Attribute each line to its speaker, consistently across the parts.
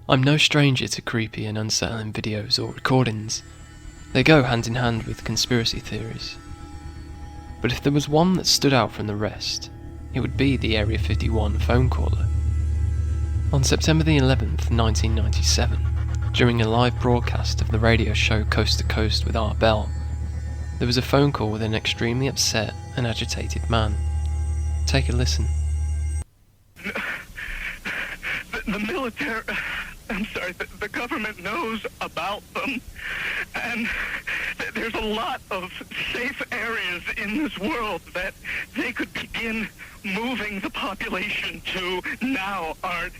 Speaker 1: I'm no stranger to creepy and unsettling videos or recordings. They go hand in hand with conspiracy theories. But if there was one that stood out from the rest, it would be the Area 51 phone caller. On September the 11th, 1997, during a live broadcast of the radio show Coast to Coast with Art Bell, there was a phone call with an extremely upset and agitated man. Take a listen.
Speaker 2: The military, the government knows about them, and there's a lot of safe areas in this world that they could begin moving the population to now, Art.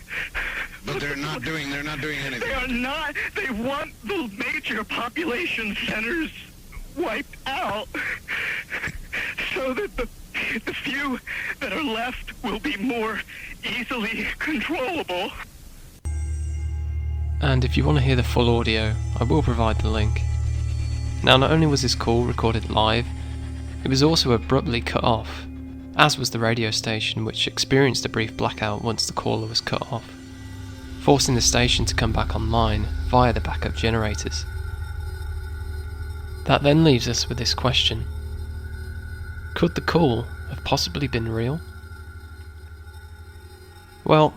Speaker 3: But they're not doing anything.
Speaker 2: They are not. They want the major population centers wiped out so that the few that are left will be more easily controllable.
Speaker 1: And if you want to hear the full audio, I will provide the link. Now, not only was this call recorded live, it was also abruptly cut off, as was the radio station, which experienced a brief blackout once the caller was cut off, forcing the station to come back online via the backup generators. That then leaves us with this question. Could the call have possibly been real? Well,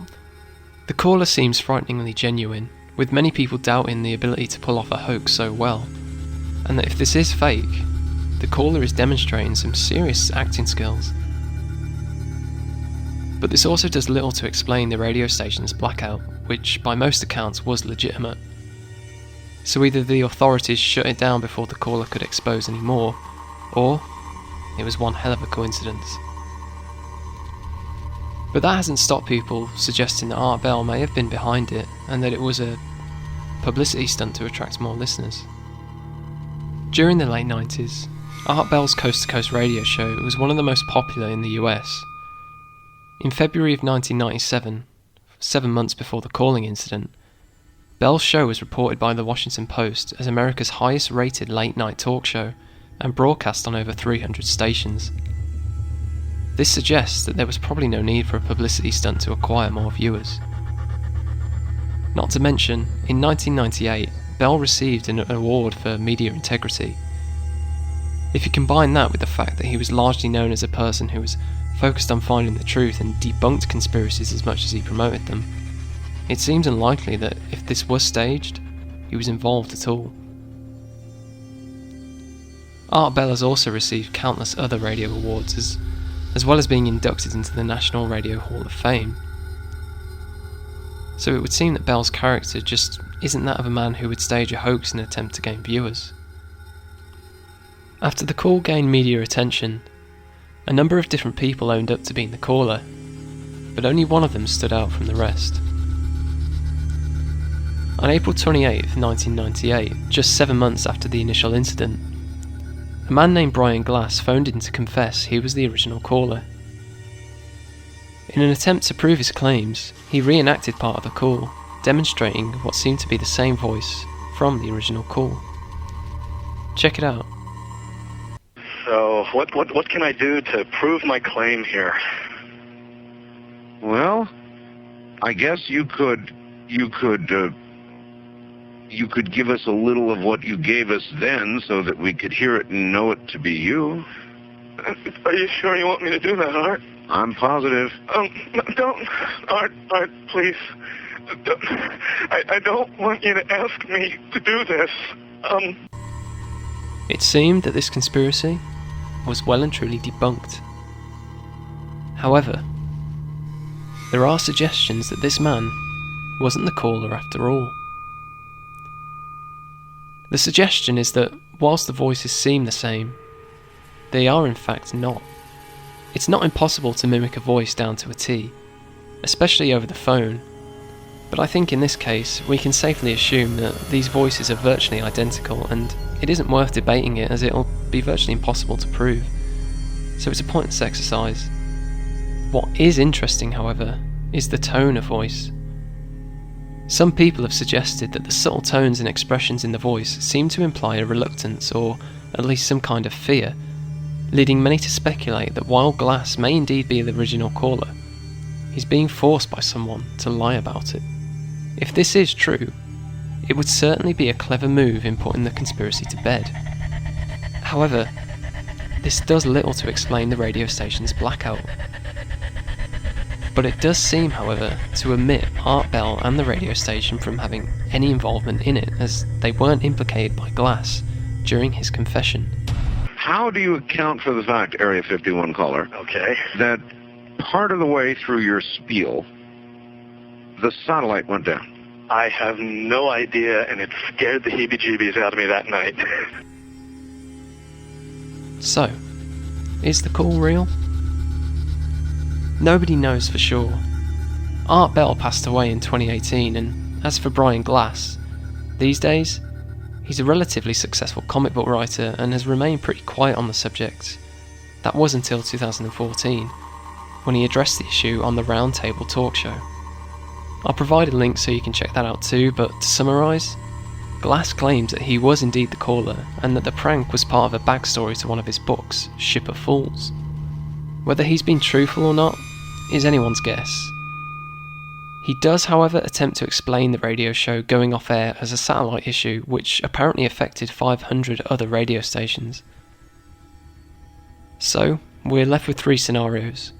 Speaker 1: the caller seems frighteningly genuine, with many people doubting the ability to pull off a hoax so well, and that if this is fake, the caller is demonstrating some serious acting skills. But this also does little to explain the radio station's blackout, which by most accounts was legitimate. So either the authorities shut it down before the caller could expose any more, or it was one hell of a coincidence. But that hasn't stopped people suggesting that Art Bell may have been behind it and that it was a publicity stunt to attract more listeners. During the late 90s, Art Bell's Coast to Coast radio show was one of the most popular in the US. In February of 1997, 7 months before the calling incident, Bell's show was reported by the Washington Post as America's highest rated late night talk show and broadcast on over 300 stations. This suggests that there was probably no need for a publicity stunt to acquire more viewers. Not to mention, in 1998, Bell received an award for media integrity. If you combine that with the fact that he was largely known as a person who was focused on finding the truth and debunked conspiracies as much as he promoted them, it seems unlikely that if this was staged, he was involved at all. Art Bell has also received countless other radio awards as well as being inducted into the National Radio Hall of Fame. So it would seem that Bell's character just isn't that of a man who would stage a hoax in an attempt to gain viewers. After the call gained media attention, a number of different people owned up to being the caller, but only one of them stood out from the rest. On April 28, 1998, just 7 months after the initial incident, a man named Brian Glass phoned in to confess he was the original caller. In an attempt to prove his claims, he reenacted part of the call, demonstrating what seemed to be the same voice from the original call. Check it out.
Speaker 2: So, what can I do to prove my claim here?
Speaker 3: Well, I guess you could give us a little of what you gave us then so that we could hear it and know it to be you.
Speaker 2: Are you sure you want me to do that, Art?
Speaker 3: I'm positive.
Speaker 2: Don't, Art, please. I don't want you to ask me to do this.
Speaker 1: It seemed that this conspiracy was well and truly debunked. However, there are suggestions that this man wasn't the caller after all. The suggestion is that whilst the voices seem the same, they are in fact not. It's not impossible to mimic a voice down to a T, especially over the phone, but I think in this case we can safely assume that these voices are virtually identical and it isn't worth debating it as it'll be virtually impossible to prove, so it's a pointless exercise. What is interesting, however, is the tone of voice. Some people have suggested that the subtle tones and expressions in the voice seem to imply a reluctance or at least some kind of fear, leading many to speculate that while Glass may indeed be the original caller, he's being forced by someone to lie about it. If this is true, it would certainly be a clever move in putting the conspiracy to bed. However, this does little to explain the radio station's blackout. But it does seem, however, to omit Art Bell and the radio station from having any involvement in it, as they weren't implicated by Glass during his confession.
Speaker 3: How do you account for the fact, Area 51 caller, that part of the way through your spiel, the satellite went down?
Speaker 2: I have no idea, and it scared the heebie-jeebies out of me that night.
Speaker 1: So, is the call real? Nobody knows for sure. Art Bell passed away in 2018, and as for Brian Glass, these days, he's a relatively successful comic book writer and has remained pretty quiet on the subject. That was until 2014, when he addressed the issue on the Roundtable talk show. I'll provide a link so you can check that out too, but to summarise, Glass claims that he was indeed the caller, and that the prank was part of a backstory to one of his books, Ship of Fools. Whether he's been truthful or not is anyone's guess. He does, however, attempt to explain the radio show going off air as a satellite issue, which apparently affected 500 other radio stations. So, we're left with three scenarios.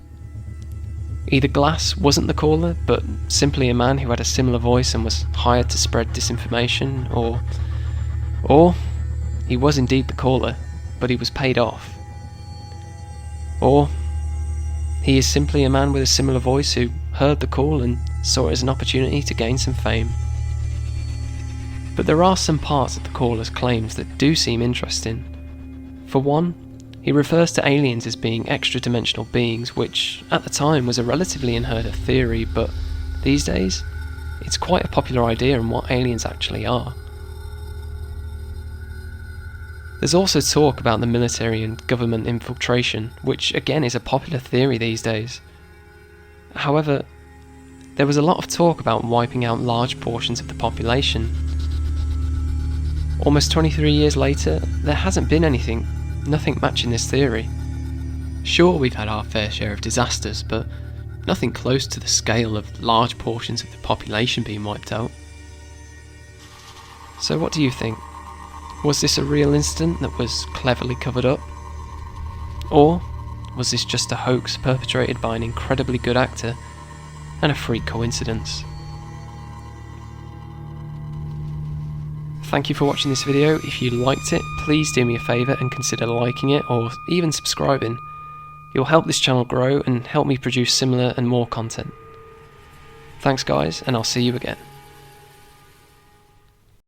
Speaker 1: Either Glass wasn't the caller, but simply a man who had a similar voice and was hired to spread disinformation, or he was indeed the caller, but he was paid off. Or he is simply a man with a similar voice who heard the call and saw it as an opportunity to gain some fame. But there are some parts of the caller's claims that do seem interesting. For one, he refers to aliens as being extra-dimensional beings, which at the time was a relatively unheard of theory, but these days, it's quite a popular idea on what aliens actually are. There's also talk about the military and government infiltration, which again is a popular theory these days. However, there was a lot of talk about wiping out large portions of the population. Almost 23 years later, there hasn't been nothing matching this theory. Sure, we've had our fair share of disasters, but nothing close to the scale of large portions of the population being wiped out. So what do you think? Was this a real incident that was cleverly covered up? Or was this just a hoax perpetrated by an incredibly good actor and a freak coincidence? Thank you for watching this video. If you liked it, please do me a favour and consider liking it or even subscribing. You'll help this channel grow and help me produce similar and more content. Thanks guys, and I'll see you again.